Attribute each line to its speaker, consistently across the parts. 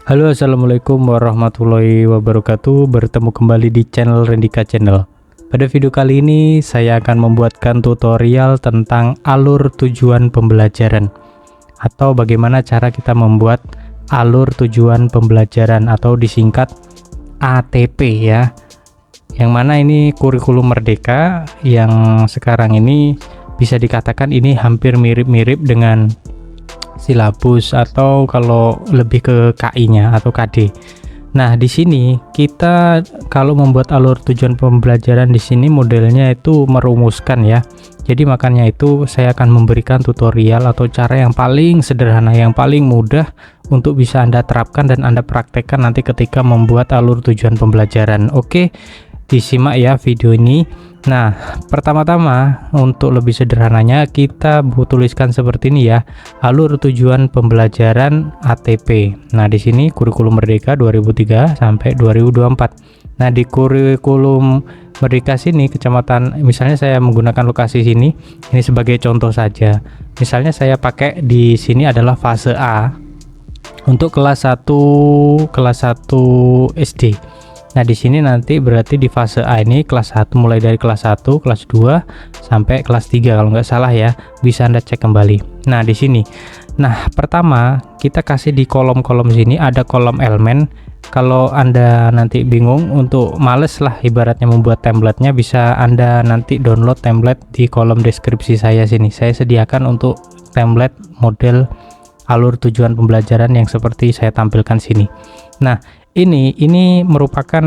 Speaker 1: Halo, assalamualaikum warahmatullahi wabarakatuh. Bertemu kembali di channel Rendika Channel. Pada video kali ini saya akan membuatkan tutorial tentang alur tujuan pembelajaran, atau bagaimana cara kita membuat alur tujuan pembelajaran atau disingkat ATP ya. Yang mana ini kurikulum merdeka yang sekarang ini bisa dikatakan ini hampir mirip-mirip dengan silabus, atau kalau lebih ke KI-nya atau KD. Nah, di sini kita kalau membuat alur tujuan pembelajaran di sini modelnya itu merumuskan ya. Jadi makanya itu saya akan memberikan tutorial atau cara yang paling sederhana, yang paling mudah untuk bisa Anda terapkan dan Anda praktekkan nanti ketika membuat alur tujuan pembelajaran. Oke, disimak ya video ini. Nah, pertama-tama untuk lebih sederhananya kita tuliskan seperti ini ya, alur tujuan pembelajaran ATP. Nah, di sini kurikulum merdeka 2003 sampai 2024. Nah, di kurikulum merdeka sini kecamatan, misalnya saya menggunakan lokasi sini, ini sebagai contoh saja. Misalnya saya pakai di sini adalah fase A untuk kelas 1 SD. Nah, di sini nanti berarti di fase A ini kelas 1 mulai dari kelas 1, kelas 2 sampai kelas 3 kalau nggak salah ya. Bisa Anda cek kembali. Nah, di sini. Nah, pertama kita kasih di kolom-kolom sini ada kolom elemen. Kalau Anda nanti bingung, untuk males lah ibaratnya membuat template-nya, bisa Anda nanti download template di kolom deskripsi saya sini. Saya sediakan untuk template model alur tujuan pembelajaran yang seperti saya tampilkan sini. Nah, ini merupakan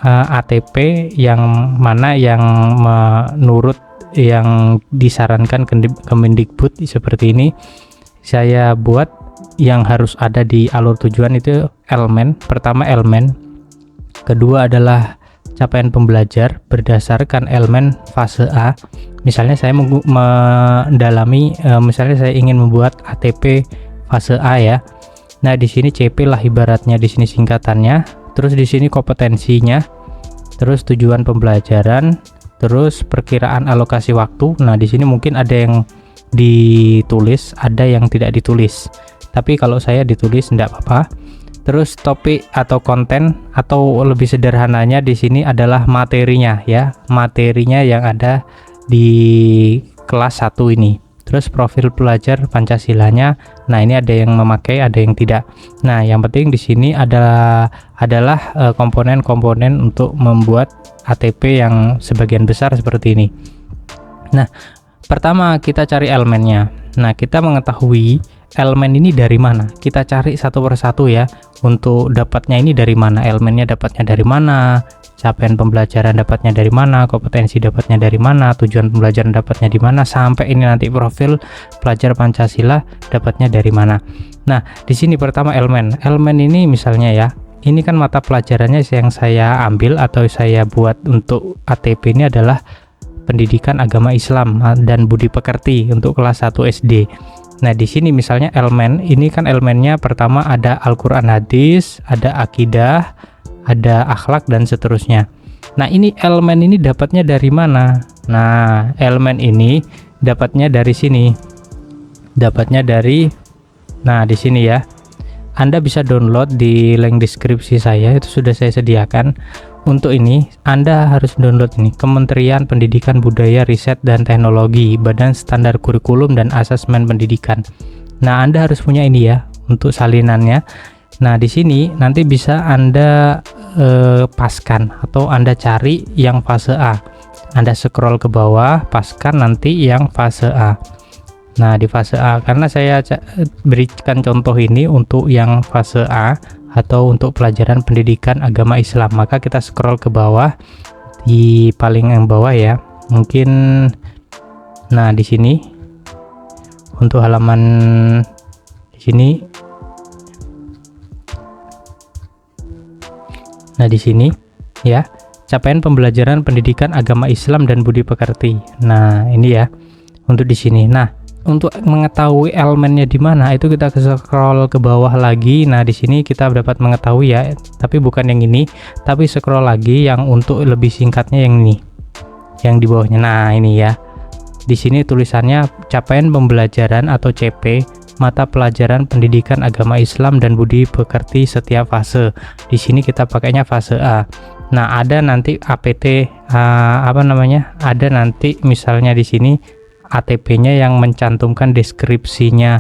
Speaker 1: ATP yang mana yang menurut yang disarankan Kemendikbud seperti ini. Saya buat yang harus ada di alur tujuan itu elemen. Pertama elemen, kedua adalah capaian pembelajar berdasarkan elemen fase A. Misalnya saya mendalami, misalnya saya ingin membuat ATP fase A ya. Nah, di sini CP lah ibaratnya, di sini singkatannya. Terus di sini kompetensinya, terus tujuan pembelajaran, terus perkiraan alokasi waktu. Nah, di sini mungkin ada yang ditulis, ada yang tidak ditulis. Tapi kalau saya ditulis enggak apa-apa. Terus topik atau konten, atau lebih sederhananya di sini adalah materinya ya. Materinya yang ada di kelas 1 ini. Terus profil pelajar Pancasilanya. Nah, ini ada yang memakai, ada yang tidak. Nah, yang penting di sini adalah komponen-komponen untuk membuat ATP yang sebagian besar seperti ini. Nah, pertama kita cari elemennya. Nah, kita mengetahui elemen ini dari mana. Kita cari satu persatu ya. Untuk dapatnya ini dari mana? Elemennya dapatnya dari mana? Capaian pembelajaran dapatnya dari mana, kompetensi dapatnya dari mana, tujuan pembelajaran dapatnya di mana, sampai ini nanti profil pelajar Pancasila dapatnya dari mana. Nah, di sini pertama elemen. Elemen ini misalnya ya, ini kan mata pelajarannya yang saya ambil atau saya buat untuk ATP ini adalah Pendidikan Agama Islam dan Budi Pekerti untuk kelas 1 SD. Nah, di sini misalnya elemen, ini kan elemennya pertama ada Al-Qur'an hadis, ada akidah, ada akhlak dan seterusnya. Nah, ini elemen ini dapatnya dari mana? Nah, elemen ini dapatnya dari sini. Dapatnya dari, nah di sini ya. Anda bisa download di link deskripsi saya, itu sudah saya sediakan. Untuk ini Anda harus download ini, Kementerian Pendidikan Budaya Riset dan Teknologi, Badan Standar Kurikulum dan Asesmen Pendidikan. Nah, Anda harus punya ini ya untuk salinannya. Nah, di sini nanti bisa Anda paskan atau Anda cari yang fase A. Anda scroll ke bawah, paskan nanti yang fase A. Nah, di fase A, karena saya berikan contoh ini untuk yang fase A atau untuk pelajaran pendidikan agama Islam, maka kita scroll ke bawah, di paling yang bawah ya. Mungkin, nah di sini untuk halaman di sini. Nah, di sini ya, capaian pembelajaran pendidikan agama Islam dan Budi Pekerti. Nah, ini ya untuk di sini. Nah, untuk mengetahui elemennya di mana itu kita scroll ke bawah lagi. Nah, di sini kita dapat mengetahui ya, tapi bukan yang ini, tapi scroll lagi yang untuk lebih singkatnya yang ini, yang di bawahnya. Nah, ini ya. Di sini tulisannya capaian pembelajaran atau CP, mata pelajaran pendidikan agama Islam dan budi pekerti setiap fase. Di sini kita pakainya fase A. Nah, ada nanti APT ada nanti misalnya di sini ATP-nya yang mencantumkan deskripsinya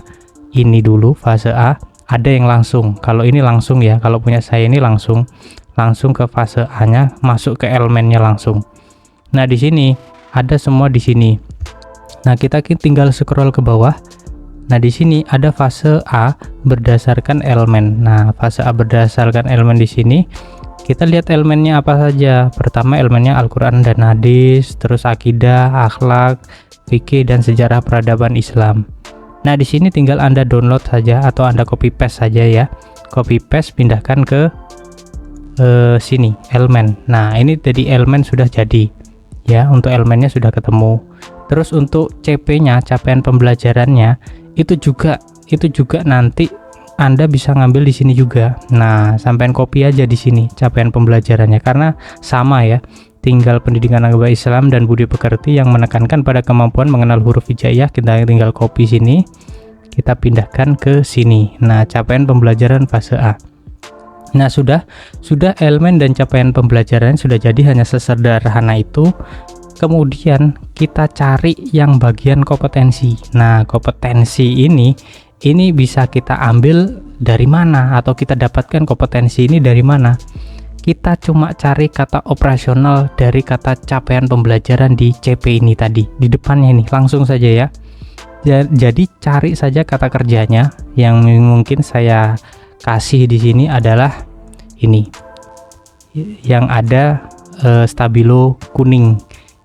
Speaker 1: ini dulu fase A, ada yang langsung. Kalau ini langsung ya, kalau punya saya ini langsung ke fase A-nya, masuk ke elemennya langsung. Nah, di sini ada semua di sini. Nah, kita tinggal scroll ke bawah. Nah, di sini ada fase A berdasarkan elemen. Nah, fase A berdasarkan elemen di sini kita lihat elemennya apa saja. Pertama elemennya Al-Quran dan hadis, terus akidah, akhlak, fikih dan sejarah peradaban Islam. Nah, di sini tinggal Anda download saja atau Anda copy paste saja ya. Copy paste pindahkan ke sini elemen. Nah, ini jadi elemen sudah jadi ya, untuk elemennya sudah ketemu. Terus untuk CP-nya, capaian pembelajarannya itu juga nanti Anda bisa ngambil di sini juga. Nah, sampean copy aja di sini capaian pembelajarannya karena sama ya. Tinggal pendidikan agama Islam dan budi pekerti yang menekankan pada kemampuan mengenal huruf hijaiyah, kita tinggal copy sini, kita pindahkan ke sini. Nah, capaian pembelajaran fase A. Nah, sudah elemen dan capaian pembelajaran sudah jadi, hanya sesederhana itu. Kemudian kita cari yang bagian kompetensi. Nah, kompetensi ini bisa kita ambil dari mana atau kita dapatkan kompetensi ini dari mana? Kita cuma cari kata operasional dari kata capaian pembelajaran di CP ini tadi, di depannya ini, langsung saja ya. Jadi cari saja kata kerjanya. Yang mungkin saya kasih di sini adalah ini. Yang ada stabilo kuning.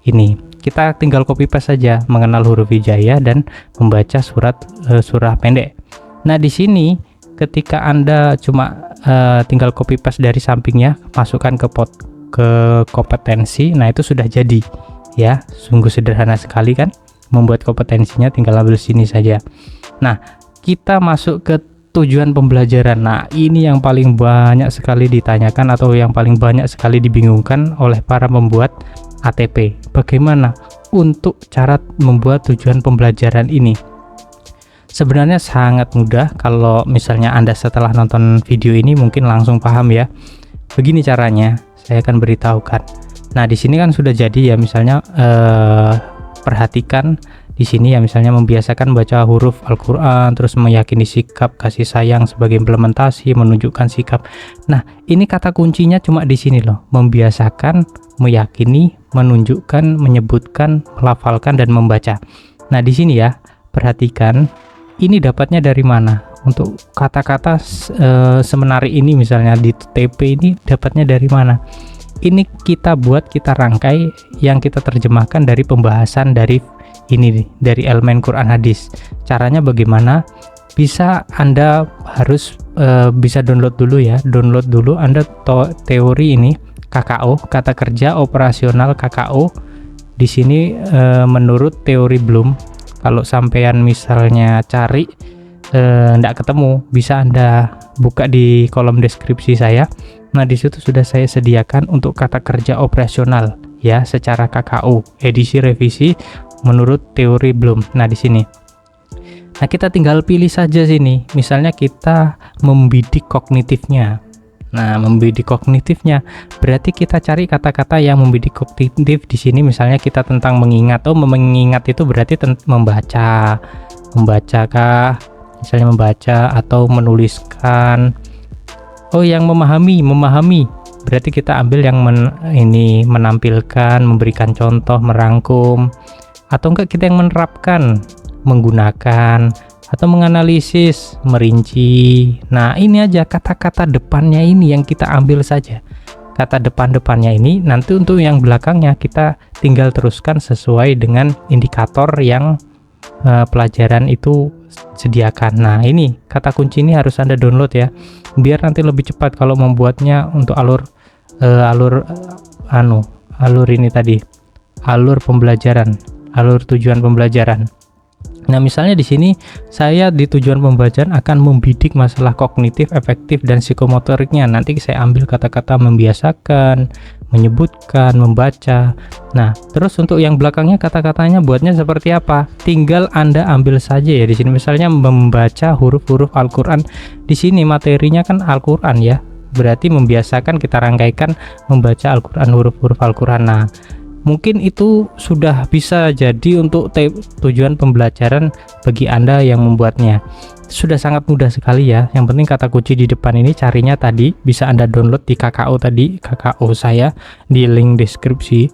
Speaker 1: Ini kita tinggal copy paste saja, mengenal huruf hijaiyah dan membaca surah pendek. Nah, di sini ketika Anda cuma tinggal copy paste dari sampingnya, masukkan ke kompetensi. Nah, itu sudah jadi ya, sungguh sederhana sekali kan membuat kompetensinya, tinggal ambil sini saja. Nah, kita masuk ke tujuan pembelajaran. Nah, ini yang paling banyak sekali ditanyakan atau yang paling banyak sekali dibingungkan oleh para pembuat ATP. Bagaimana untuk cara membuat tujuan pembelajaran ini? Sebenarnya sangat mudah. Kalau misalnya Anda setelah nonton video ini mungkin langsung paham ya. Begini caranya, saya akan beritahukan. Nah, di sini kan sudah jadi ya, misalnya perhatikan di sini ya, misalnya membiasakan baca huruf Al-Quran, terus meyakini sikap kasih sayang sebagai implementasi, menunjukkan sikap. Nah, ini kata kuncinya cuma di sini loh, membiasakan, meyakini, menunjukkan, menyebutkan, melafalkan, dan membaca. Nah, di sini ya, perhatikan, ini dapatnya dari mana? Untuk kata-kata semenarik ini misalnya di TP ini dapatnya dari mana? Ini kita rangkai yang kita terjemahkan dari pembahasan dari ini, dari elemen Quran hadis. Caranya bagaimana? Bisa Anda harus bisa download dulu ya, Anda teori ini KKO, kata kerja operasional KKO. Di sini menurut teori Bloom, kalau sampean misalnya cari enggak ketemu, bisa Anda buka di kolom deskripsi saya. Nah, di situ sudah saya sediakan untuk kata kerja operasional ya, secara KKO, edisi revisi menurut teori Bloom. Nah, di sini. Nah, kita tinggal pilih saja sini. Misalnya kita membidik kognitifnya. Nah, membidik kognitifnya berarti kita cari kata-kata yang membidik kognitif di sini. Misalnya kita tentang mengingat. Oh, mengingat itu berarti membaca. Membacakah? Misalnya membaca atau menuliskan. Oh, yang memahami. Berarti kita ambil yang menampilkan, memberikan contoh, merangkum. Atau enggak kita yang menerapkan, menggunakan, atau menganalisis, merinci. Nah, ini aja kata-kata depannya ini yang kita ambil saja. Kata depannya ini, nanti untuk yang belakangnya kita tinggal teruskan sesuai dengan indikator yang pelajaran itu sediakan. Nah, ini kata kunci ini harus Anda download ya, biar nanti lebih cepat kalau membuatnya untuk alur ini tadi, alur pembelajaran, alur tujuan pembelajaran. Nah, misalnya di sini saya di tujuan pembelajaran akan membidik masalah kognitif, efektif, dan psikomotoriknya. Nanti saya ambil kata-kata membiasakan, menyebutkan, membaca. Nah, terus untuk yang belakangnya kata-katanya buatnya seperti apa? Tinggal Anda ambil saja ya. Di sini misalnya membaca huruf-huruf Al-Qur'an. Di sini materinya kan Al-Qur'an ya. Berarti membiasakan kita rangkaikan membaca Al-Qur'an, huruf-huruf Al-Qur'an. Nah, mungkin itu sudah bisa jadi untuk tujuan pembelajaran bagi Anda yang membuatnya. Sudah sangat mudah sekali ya. Yang penting kata kunci di depan ini carinya tadi bisa Anda download di KKO tadi, KKO saya di link deskripsi.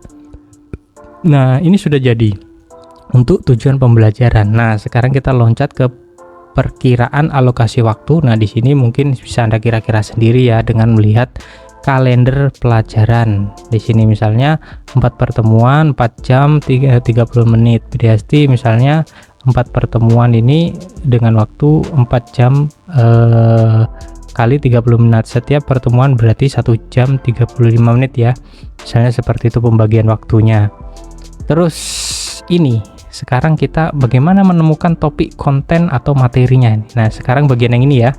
Speaker 1: Nah, ini sudah jadi untuk tujuan pembelajaran. Nah, sekarang kita loncat ke perkiraan alokasi waktu. Nah, di sini mungkin bisa Anda kira-kira sendiri ya dengan melihat kalender pelajaran. Di sini misalnya 4 pertemuan 4 jam 30 menit. Pasti misalnya 4 pertemuan ini dengan waktu 4 jam kali 30 menit. Setiap pertemuan berarti 1 jam 35 menit ya. Misalnya seperti itu pembagian waktunya. Terus ini sekarang kita bagaimana menemukan topik, konten atau materinya. Nah, sekarang bagian yang ini ya.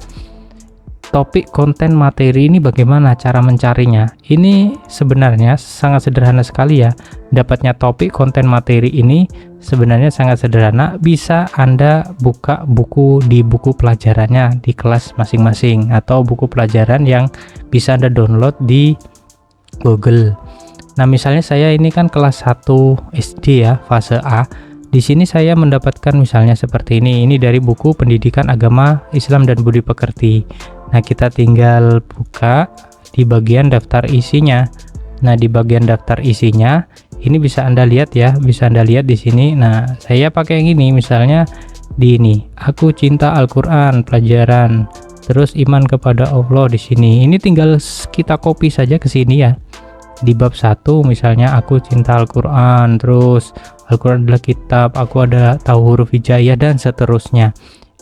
Speaker 1: Topik, konten, materi ini bagaimana cara mencarinya? Ini sebenarnya sangat sederhana sekali ya. Dapatnya topik, konten, materi ini sebenarnya sangat sederhana. Bisa Anda buka buku di buku pelajarannya di kelas masing-masing atau buku pelajaran yang bisa Anda download di Google. Nah, misalnya saya ini kan kelas 1 SD ya, fase A. Di sini saya mendapatkan misalnya seperti ini. Ini dari buku Pendidikan Agama Islam dan Budi Pekerti. Nah, kita tinggal buka di bagian daftar isinya. Nah, di bagian daftar isinya ini bisa Anda lihat ya, bisa Anda lihat di sini. Nah, saya pakai yang ini misalnya di ini, Aku Cinta Al-Qur'an pelajaran. Terus iman kepada Allah di sini. Ini tinggal kita copy saja ke sini ya. Di bab 1 misalnya Aku Cinta Al-Qur'an, terus Al-Qur'an adalah kitab, aku ada tahu huruf hijaiyah dan seterusnya.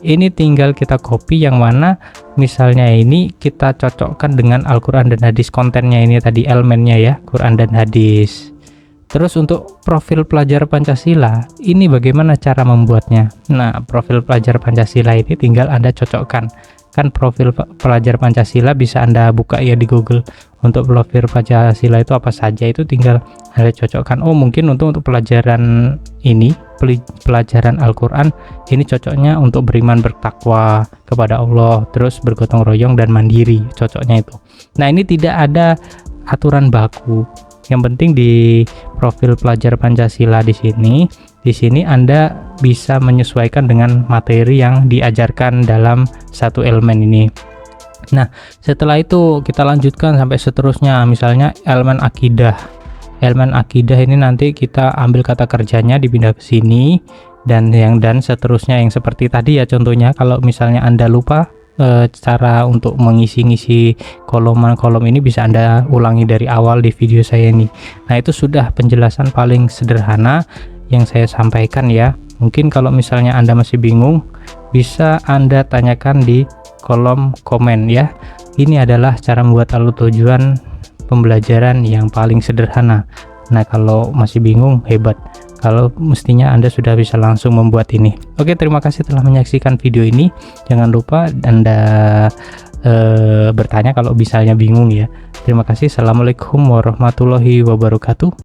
Speaker 1: Ini tinggal kita copy yang mana misalnya ini kita cocokkan dengan Al-Qur'an dan hadis, kontennya ini tadi elemennya ya, Quran dan hadis. Terus untuk profil pelajar Pancasila ini bagaimana cara membuatnya? Nah, profil pelajar Pancasila ini tinggal Anda cocokkan. Kan profil pelajar Pancasila bisa Anda buka ya di Google. Untuk profil Pancasila itu apa saja, itu tinggal Anda cocokkan. Oh, mungkin untuk pelajaran ini, pelajaran Al-Qur'an ini cocoknya untuk beriman, bertakwa kepada Allah, terus bergotong royong dan mandiri, cocoknya itu. Nah, ini tidak ada aturan baku. Yang penting di profil pelajar Pancasila di sini Anda bisa menyesuaikan dengan materi yang diajarkan dalam satu elemen ini. Nah, setelah itu kita lanjutkan sampai seterusnya. Misalnya elemen akidah. Elemen akidah ini nanti kita ambil kata kerjanya dipindah ke sini dan seterusnya yang seperti tadi ya contohnya. Kalau misalnya Anda lupa cara untuk mengisi-ngisi kolom ini bisa Anda ulangi dari awal di video saya ini. Nah, itu sudah penjelasan paling sederhana yang saya sampaikan ya. Mungkin kalau misalnya Anda masih bingung bisa Anda tanyakan di kolom komen ya. Ini adalah cara membuat alur tujuan pembelajaran yang paling sederhana. Nah, kalau masih bingung hebat, kalau mestinya Anda sudah bisa langsung membuat ini. Oke, terima kasih telah menyaksikan video ini. Jangan lupa Anda bertanya kalau misalnya bingung ya. Terima kasih. Assalamualaikum warahmatullahi wabarakatuh.